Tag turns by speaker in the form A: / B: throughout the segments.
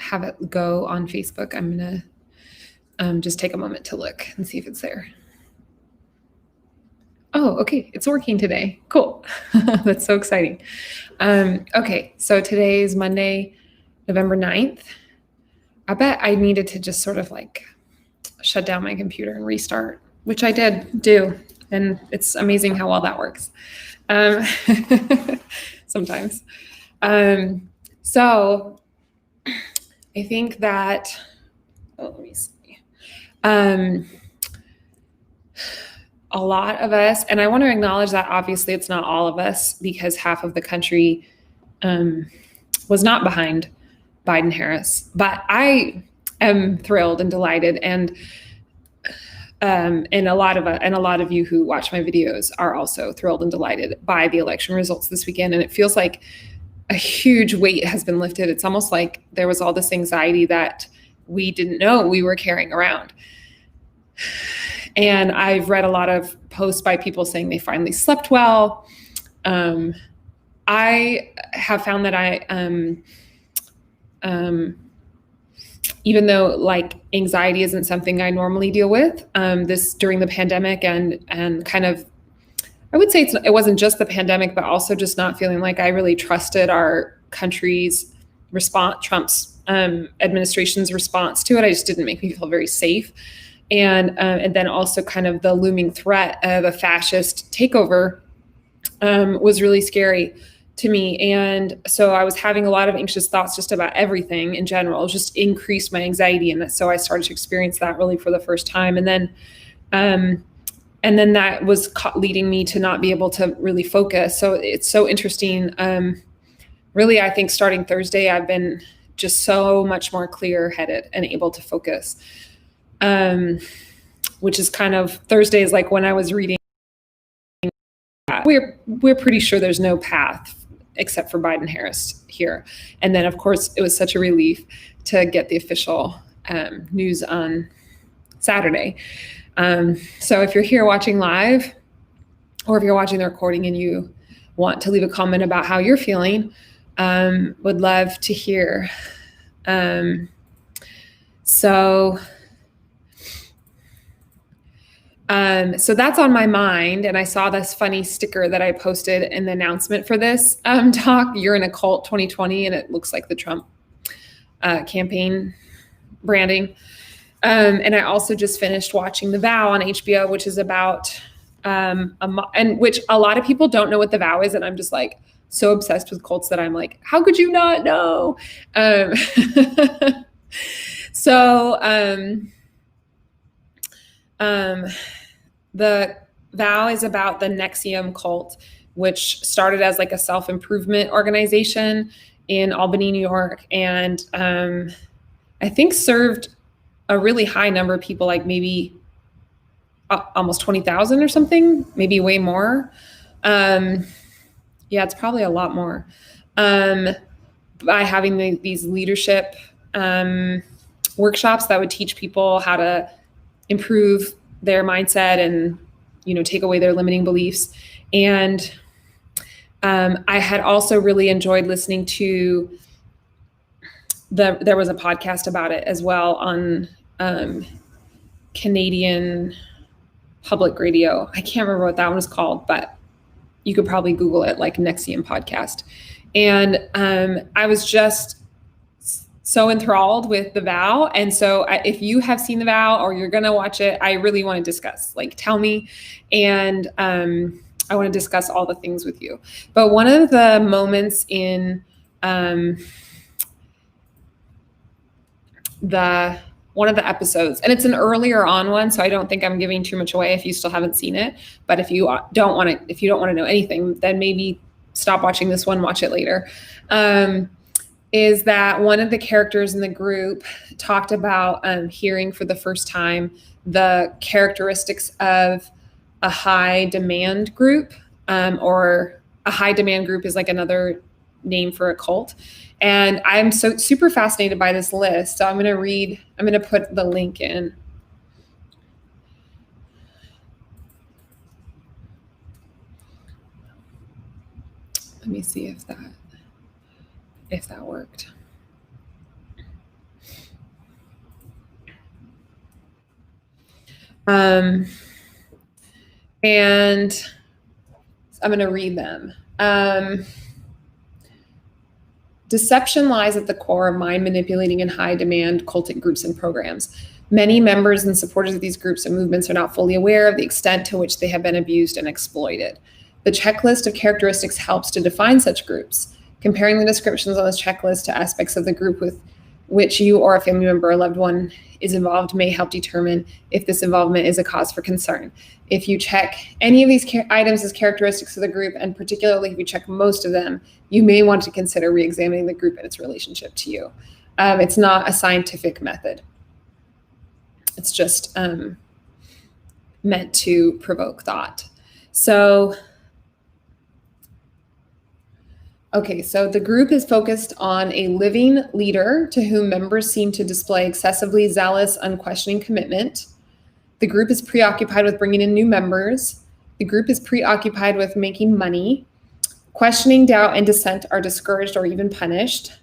A: have it go on Facebook. I'm going to just take a moment to look and see if it's there. Oh, okay. It's working today. Cool. That's so exciting. Okay. So today is Monday, November 9th. I bet I needed to just sort of like shut down my computer and restart, which I did do. And it's amazing how well that works. Sometimes. So I think that, let me see. A lot of us, and I want to acknowledge that obviously it's not all of us, because half of the country was not behind Biden-Harris, but I am thrilled and delighted, and a lot of you who watch my videos are also thrilled and delighted by the election results this weekend. And it feels like a huge weight has been lifted. It's almost like there was all this anxiety that we didn't know we were carrying around. And I've read a lot of posts by people saying they finally slept well. I have found that even though like anxiety isn't something I normally deal with, this during the pandemic and kind of, I would say it wasn't just the pandemic, but also just not feeling like I really trusted our country's response, Trump's administration's response to it. I just didn't make me feel very safe. And then also kind of the looming threat of a fascist takeover was really scary to me. And so I was having a lot of anxious thoughts just about everything in general. It just increased my anxiety. And so I started to experience that really for the first time. And then that was leading me to not be able to really focus. So it's so interesting. Really, I think starting Thursday, I've been just so much more clear-headed and able to focus. Which is kind of, Thursday is like when I was reading, we're pretty sure there's no path except for Biden-Harris here. And then of course it was such a relief to get the official news on Saturday. So if you're here watching live, or if you're watching the recording and you want to leave a comment about how you're feeling, would love to hear. So that's on my mind. And I saw this funny sticker that I posted in the announcement for this talk, You're in a Cult 2020, and it looks like the Trump campaign branding. And I also just finished watching The Vow on HBO, which is about, and which a lot of people don't know what The Vow is. And I'm just like so obsessed with cults that I'm like, how could you not know? The Vow is about the NXIVM cult, which started as like a self-improvement organization in Albany, New York, and I think served a really high number of people, like maybe almost 20,000 or something, maybe way more. Yeah, it's probably a lot more. By having these leadership workshops that would teach people how to improve their mindset and, take away their limiting beliefs. And I had also really enjoyed listening to there was a podcast about it as well on Canadian public radio. I can't remember what that one was called, but you could probably Google it, like NXIVM podcast. And I was just so enthralled with The Vow. And so if you have seen The Vow or you're going to watch it, I really want to discuss, like, tell me. And I want to discuss all the things with you. But one of the moments in one of the episodes, and it's an earlier on one, so I don't think I'm giving too much away if you still haven't seen it. But if you don't want to know anything, then maybe stop watching this one, watch it later. Is that one of the characters in the group talked about hearing for the first time the characteristics of a high demand group, or a high demand group is like another name for a cult. And I'm so super fascinated by this list. So I'm going to put the link in. Let me see if that worked. And I'm going to read them. Deception lies at the core of mind manipulating and high demand cultic groups and programs. Many members and supporters of these groups and movements are not fully aware of the extent to which they have been abused and exploited. The checklist of characteristics helps to define such groups. Comparing the descriptions on this checklist to aspects of the group with which you or a family member or loved one is involved may help determine if this involvement is a cause for concern. If you check any of these items as characteristics of the group, and particularly if you check most of them, you may want to consider re-examining the group and its relationship to you. It's not a scientific method. It's just meant to provoke thought. So the group is focused on a living leader to whom members seem to display excessively zealous, unquestioning commitment. The group is preoccupied with bringing in new members. The group is preoccupied with making money. Questioning, doubt, and dissent are discouraged or even punished.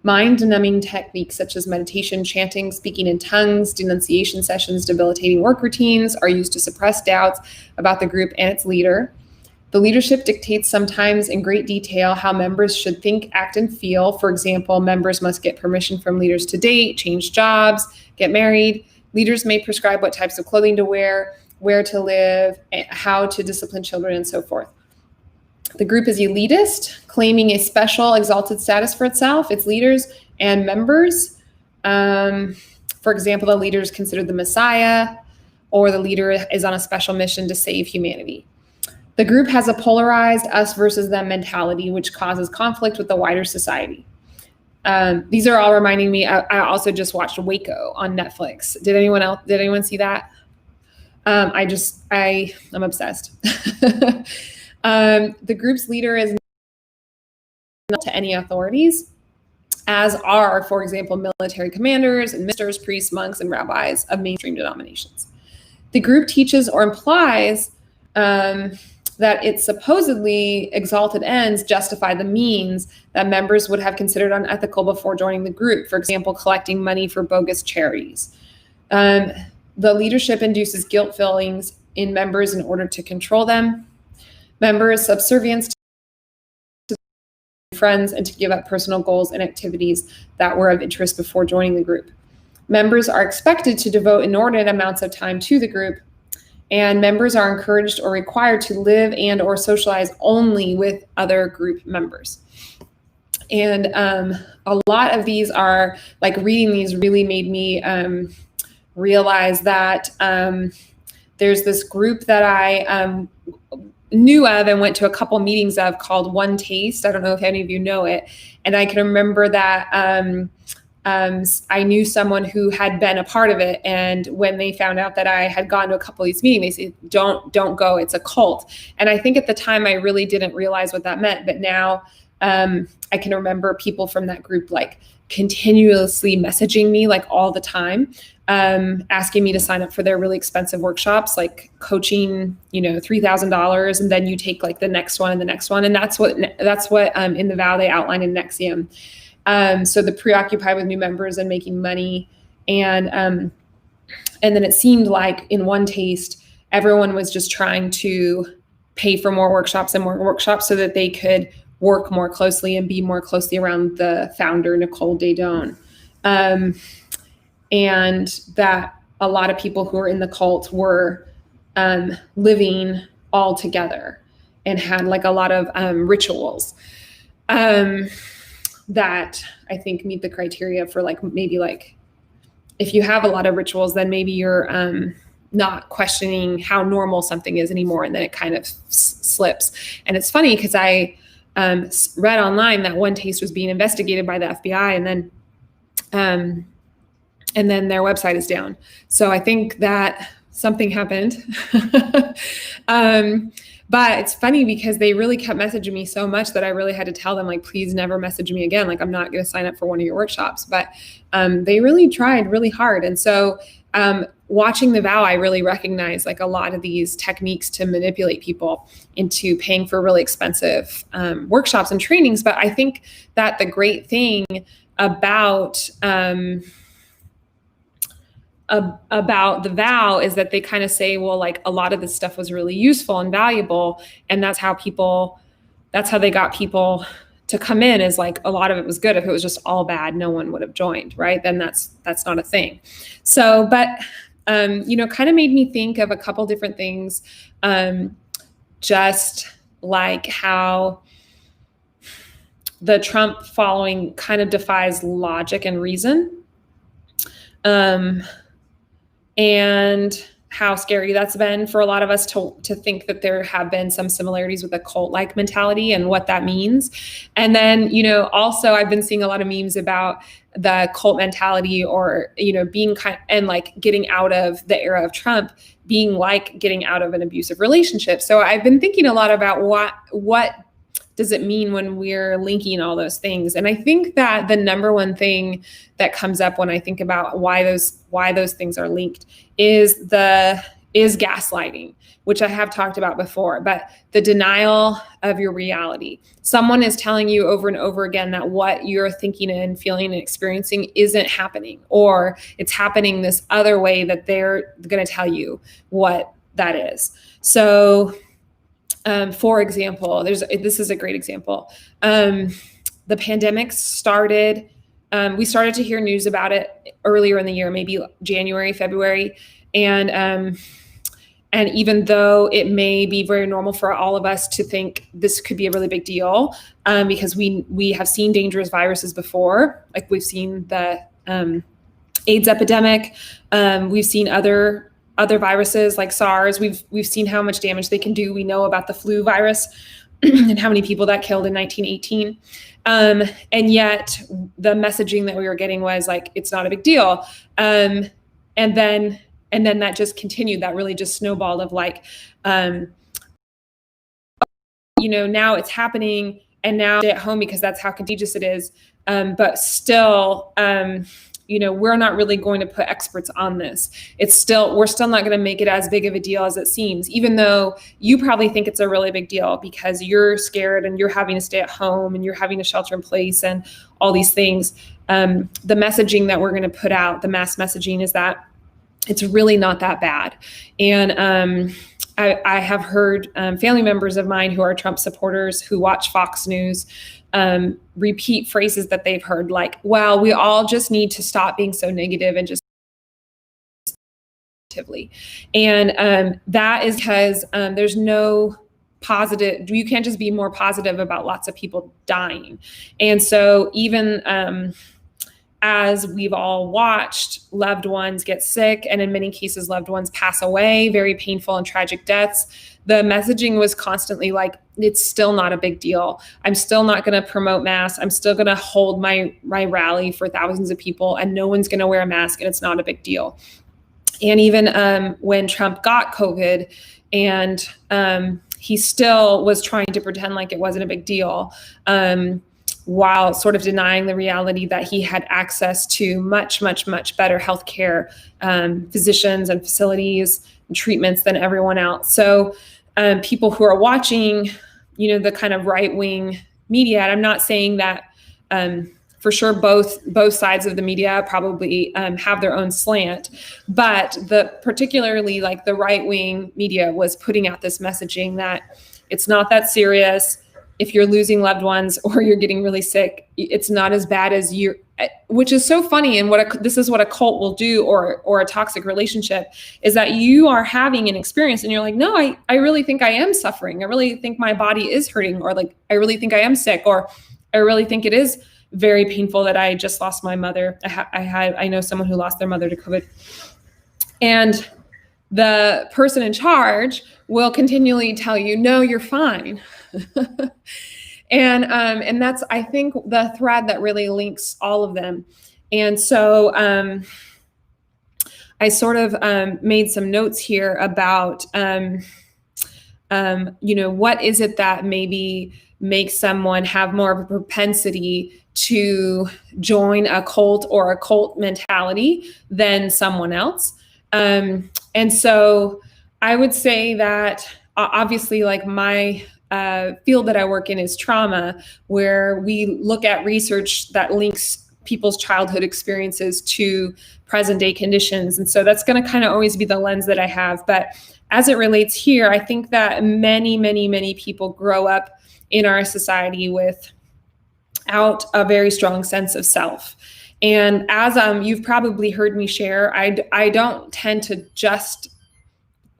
A: Mind-numbing techniques such as meditation, chanting, speaking in tongues, denunciation sessions, debilitating work routines are used to suppress doubts about the group and its leader. The leadership dictates sometimes in great detail how members should think, act, and feel. For example, members must get permission from leaders to date, change jobs, get married. Leaders may prescribe what types of clothing to wear, where to live, how to discipline children, and so forth. The group is elitist, claiming a special exalted status for itself, its leaders, and members. For example, the leader is considered the Messiah, or the leader is on a special mission to save humanity. The group has a polarized us versus them mentality, which causes conflict with the wider society. These are all reminding me. I also just watched Waco on Netflix. Did anyone see that? I'm obsessed. The group's leader is not to any authorities, as are, for example, military commanders and ministers, priests, monks, and rabbis of mainstream denominations. The group teaches or implies that its supposedly exalted ends justify the means that members would have considered unethical before joining the group, for example, collecting money for bogus charities. The leadership induces guilt feelings in members in order to control them. Members' subservience to friends and to give up personal goals and activities that were of interest before joining the group. Members are expected to devote inordinate amounts of time to the group, and members are encouraged or required to live and or socialize only with other group members. And a lot of these are, like, reading these really made me realize that there's this group that I knew of and went to a couple meetings of called One Taste. I don't know if any of you know it. And I can remember that I knew someone who had been a part of it. And when they found out that I had gone to a couple of these meetings, they said, don't go, it's a cult. And I think at the time I really didn't realize what that meant. But now I can remember people from that group like continuously messaging me like all the time, asking me to sign up for their really expensive workshops, like coaching, $3,000. And then you take like the next one and the next one. And that's what in the vow they outlined in NXIVM. So the preoccupied with new members and making money. And then it seemed like in One Taste, everyone was just trying to pay for more workshops and more workshops so that they could work more closely and be more closely around the founder, Nicole Daedone. And that a lot of people who were in the cult were living all together and had like a lot of rituals. That I think meet the criteria for maybe if you have a lot of rituals, then maybe you're not questioning how normal something is anymore. And then it kind of slips. And it's funny because I read online that One Taste was being investigated by the FBI, and then their website is down. So I think that something happened. But it's funny because they really kept messaging me so much that I really had to tell them, please never message me again. I'm not going to sign up for one of your workshops. But they really tried really hard. And so watching the vow, I really recognized a lot of these techniques to manipulate people into paying for really expensive workshops and trainings. But I think that the great thing about about the vow is that they kind of say, well, like a lot of this stuff was really useful and valuable, and that's how they got people to come in, is like a lot of it was good. If it was just all bad, no one would have joined, right? Then that's not a thing. So, but kind of made me think of a couple different things, just like how the Trump following kind of defies logic and reason. And how scary that's been for a lot of us to think that there have been some similarities with a cult-like mentality and what that means. And then, also I've been seeing a lot of memes about the cult mentality, or, being and like getting out of the era of Trump being like getting out of an abusive relationship. So I've been thinking a lot about what does it mean when we're linking all those things? And I think that the number one thing that comes up when I think about why those things are linked is gaslighting, which I have talked about before, but the denial of your reality. Someone is telling you over and over again that what you're thinking and feeling and experiencing isn't happening, or it's happening this other way that they're going to tell you what that is. So, for example, this is a great example. The pandemic started. We started to hear news about it earlier in the year, maybe January, February, and even though it may be very normal for all of us to think this could be a really big deal, because we have seen dangerous viruses before, like we've seen the AIDS epidemic, we've seen other viruses like SARS. We've seen how much damage they can do. We know about the flu virus and how many people that killed in 1918. And yet the messaging that we were getting was like, it's not a big deal. And then that just continued. That really just snowballed of like, now it's happening, and now stay at home because that's how contagious it is. But still, we're not really going to put experts on this. We're still not going to make it as big of a deal as it seems, even though you probably think it's a really big deal because you're scared and you're having to stay at home and you're having to shelter in place and all these things. The messaging that we're going to put out, the mass messaging, is that it's really not that bad. And I have heard family members of mine who are Trump supporters who watch Fox News repeat phrases that they've heard, like, well, we all just need to stop being so negative and just positively. And that is because there's no positive, you can't just be more positive about lots of people dying. And so even as we've all watched loved ones get sick, and in many cases loved ones pass away, very painful and tragic deaths, the messaging was constantly like, it's still not a big deal. I'm still not going to promote masks. I'm still going to hold my rally for thousands of people, and no one's going to wear a mask, and it's not a big deal. And even when Trump got COVID, and he still was trying to pretend like it wasn't a big deal, while sort of denying the reality that he had access to much, much, much better healthcare, physicians and facilities and treatments than everyone else. So people who are watching, the kind of right-wing media, and I'm not saying that for sure both sides of the media probably have their own slant, but particularly like the right-wing media was putting out this messaging that it's not that serious. If you're losing loved ones or you're getting really sick, it's not as bad as which is so funny. And this is what a cult will do, or a toxic relationship, is that you are having an experience and you're like, no, I really think I am suffering. I really think my body is hurting, or like, I really think I am sick, or I really think it is very painful that I just lost my mother. I know someone who lost their mother to COVID. And the person in charge will continually tell you, no, you're fine. And that's, I think, the thread that really links all of them. And so I sort of made some notes here about, what is it that maybe makes someone have more of a propensity to join a cult or a cult mentality than someone else. And so I would say that obviously, like, my field that I work in is trauma, where we look at research that links people's childhood experiences to present day conditions. And so that's going to kind of always be the lens that I have. But as it relates here, I think that many, many, many people grow up in our society without a very strong sense of self. And as you've probably heard me share, I don't tend to just,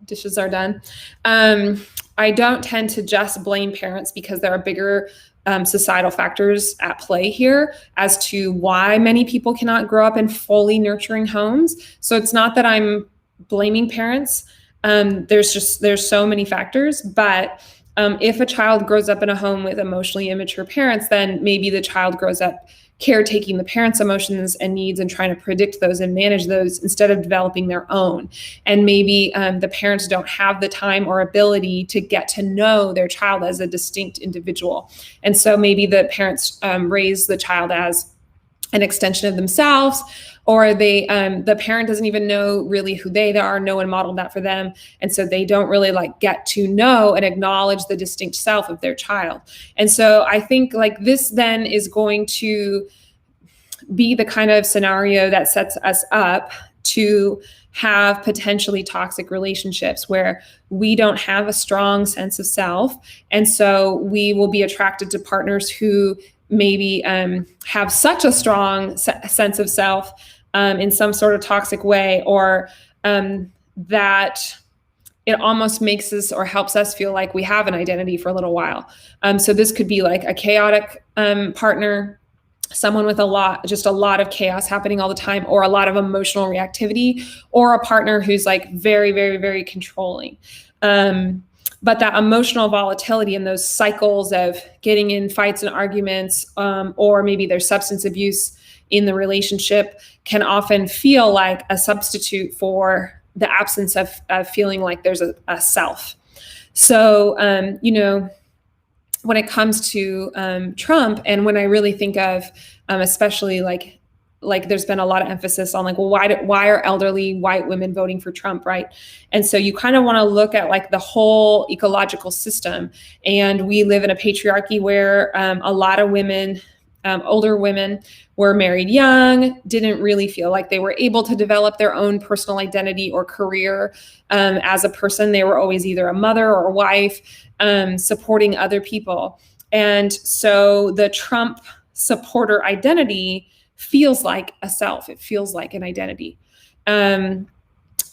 A: dishes are done. I don't tend to just blame parents because there are bigger societal factors at play here as to why many people cannot grow up in fully nurturing homes. So it's not that I'm blaming parents. There's so many factors, but if a child grows up in a home with emotionally immature parents, then maybe the child grows up caretaking the parents' emotions and needs and trying to predict those and manage those instead of developing their own. And maybe the parents don't have the time or ability to get to know their child as a distinct individual. And so maybe the parents raise the child as an extension of themselves, or the parent doesn't even know really who they are. No one modeled that for them. And so they don't really get to know and acknowledge the distinct self of their child. And so I think this then is going to be the kind of scenario that sets us up to have potentially toxic relationships where we don't have a strong sense of self. And so we will be attracted to partners who maybe have such a strong sense of self in some sort of toxic way, or that it almost makes us or helps us feel like we have an identity for a little while. So this could be like a chaotic partner, someone with a lot of chaos happening all the time, or a lot of emotional reactivity, or a partner who's very, very, very controlling. But that emotional volatility and those cycles of getting in fights and arguments, or maybe there's substance abuse in the relationship, can often feel like a substitute for the absence of feeling like there's a self. So, when it comes to Trump, and when I really think of, especially there's been a lot of emphasis on why are elderly white women voting for Trump, right? And so you kind of want to look at the whole ecological system. And we live in a patriarchy where a lot of women, older women, were married young, didn't really feel like they were able to develop their own personal identity or career as a person. They were always either a mother or a wife, supporting other people. And so the Trump supporter identity feels like a self. It feels like an identity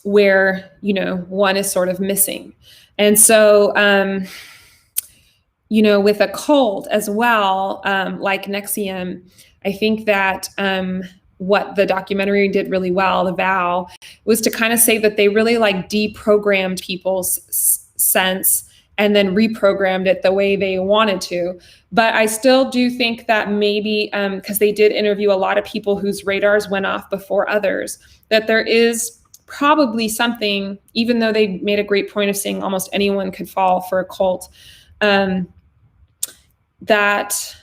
A: where, one is sort of missing. And so, with a cult as well, like NXIVM, I think that what the documentary did really well, The Vow, was to kind of say that they really deprogrammed people's sense and then reprogrammed it the way they wanted to. But I still do think that maybe, because they did interview a lot of people whose radars went off before others, that there is probably something, even though they made a great point of saying almost anyone could fall for a cult, that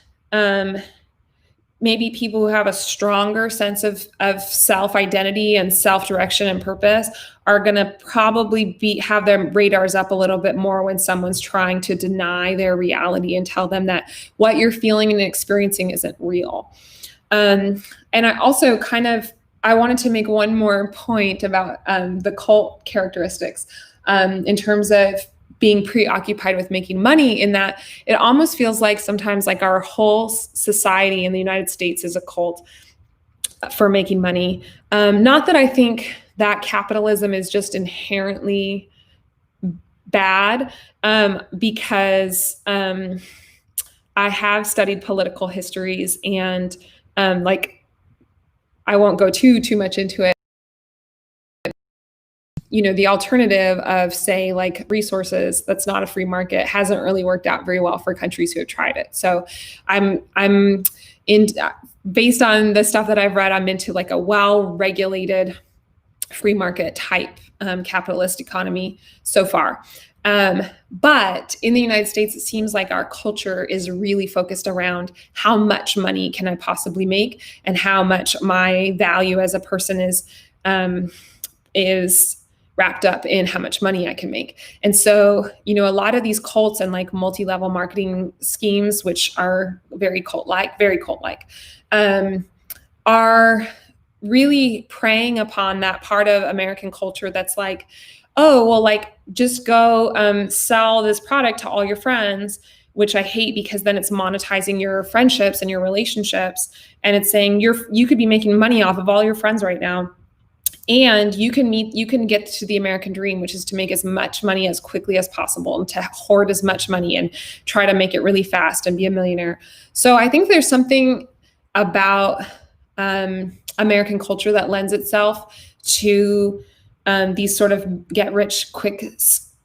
A: maybe people who have a stronger sense of self-identity and self-direction and purpose are going to probably have their radars up a little bit more when someone's trying to deny their reality and tell them that what you're feeling and experiencing isn't real. And I also I wanted to make one more point about the cult characteristics in terms of being preoccupied with making money, in that it almost feels like sometimes our whole society in the United States is a cult for making money. Not that I think that capitalism is just inherently bad, because I have studied political histories, and I won't go too much into it. The alternative of, say, resources, that's not a free market, hasn't really worked out very well for countries who have tried it. So based on the stuff that I've read, I'm into a well-regulated free market type capitalist economy so far. But in the United States, it seems like our culture is really focused around how much money can I possibly make, and how much my value as a person is wrapped up in how much money I can make. And so, a lot of these cults and multi-level marketing schemes, which are very cult-like, are really preying upon that part of American culture that's like, oh, well, like just go sell this product to all your friends, which I hate because then it's monetizing your friendships and your relationships. And it's saying you could be making money off of all your friends right now. And you can get to the American dream, which is to make as much money as quickly as possible and to hoard as much money and try to make it really fast and be a millionaire. So I think there's something about American culture that lends itself to these sort of get rich quick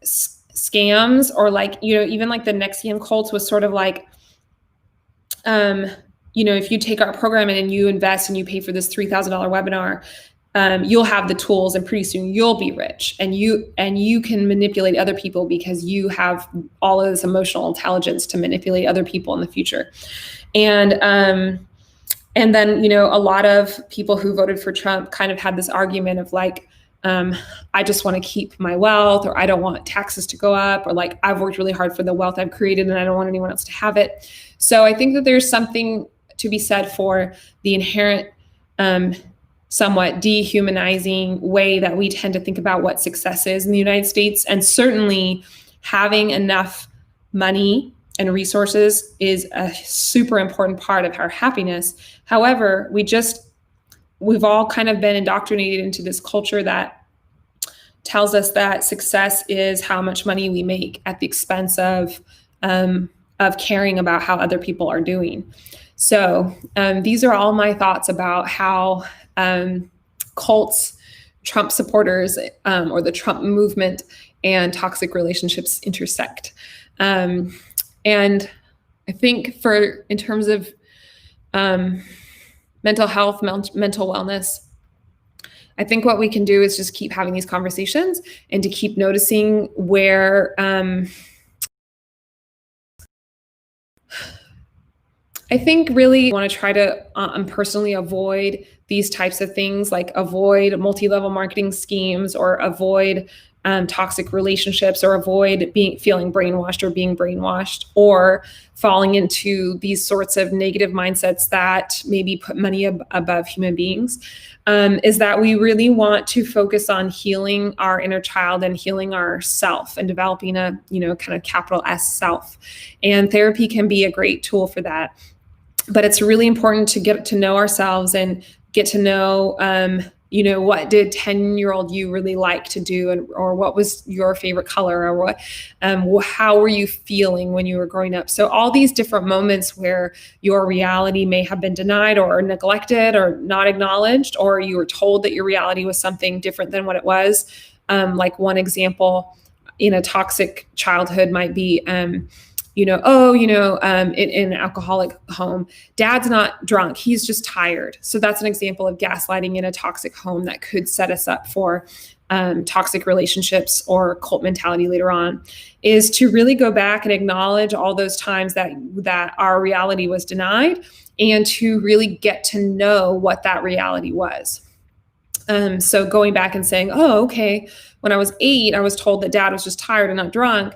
A: scams, or like, even like the NXIVM cults was sort of like, if you take our program and you invest and you pay for this $3,000 webinar, you'll have the tools and pretty soon you'll be rich, and you can manipulate other people because you have all of this emotional intelligence to manipulate other people in the future. And then, a lot of people who voted for Trump kind of had this argument of like, I just want to keep my wealth, or I don't want taxes to go up, or like I've worked really hard for the wealth I've created and I don't want anyone else to have it. So I think that there's something to be said for the inherent somewhat dehumanizing way that we tend to think about what success is in the United States. And certainly having enough money and resources is a super important part of our happiness. However, we've all kind of been indoctrinated into this culture that tells us that success is how much money we make at the expense of caring about how other people are doing. So these are all my thoughts about how cults, Trump supporters, or the Trump movement and toxic relationships intersect. And I think in terms of mental health, mental wellness, I think what we can do is just keep having these conversations and to keep noticing where I think really want to try to personally avoid these types of things, like avoid multi-level marketing schemes, or avoid toxic relationships, or avoid feeling brainwashed or being brainwashed, or falling into these sorts of negative mindsets that maybe put money above human beings. Is that we really want to focus on healing our inner child and healing our self and developing a, kind of capital S self. And therapy can be a great tool for that. But it's really important to get to know ourselves and get to know, what did 10-year-old you really like to do, or what was your favorite color, or how were you feeling when you were growing up? So all these different moments where your reality may have been denied or neglected or not acknowledged, or you were told that your reality was something different than what it was. Like one example in a toxic childhood might be, in an alcoholic home, dad's not drunk, he's just tired. So that's an example of gaslighting in a toxic home that could set us up for toxic relationships or cult mentality later on, is to really go back and acknowledge all those times that our reality was denied, and to really get to know what that reality was. So going back and saying, oh, okay, when I was 8, I was told that dad was just tired and not drunk.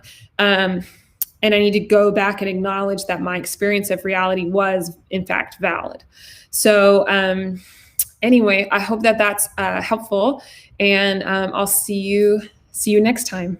A: And I need to go back and acknowledge that my experience of reality was, in fact, valid. So anyway, I hope that that's helpful, and I'll see you next time.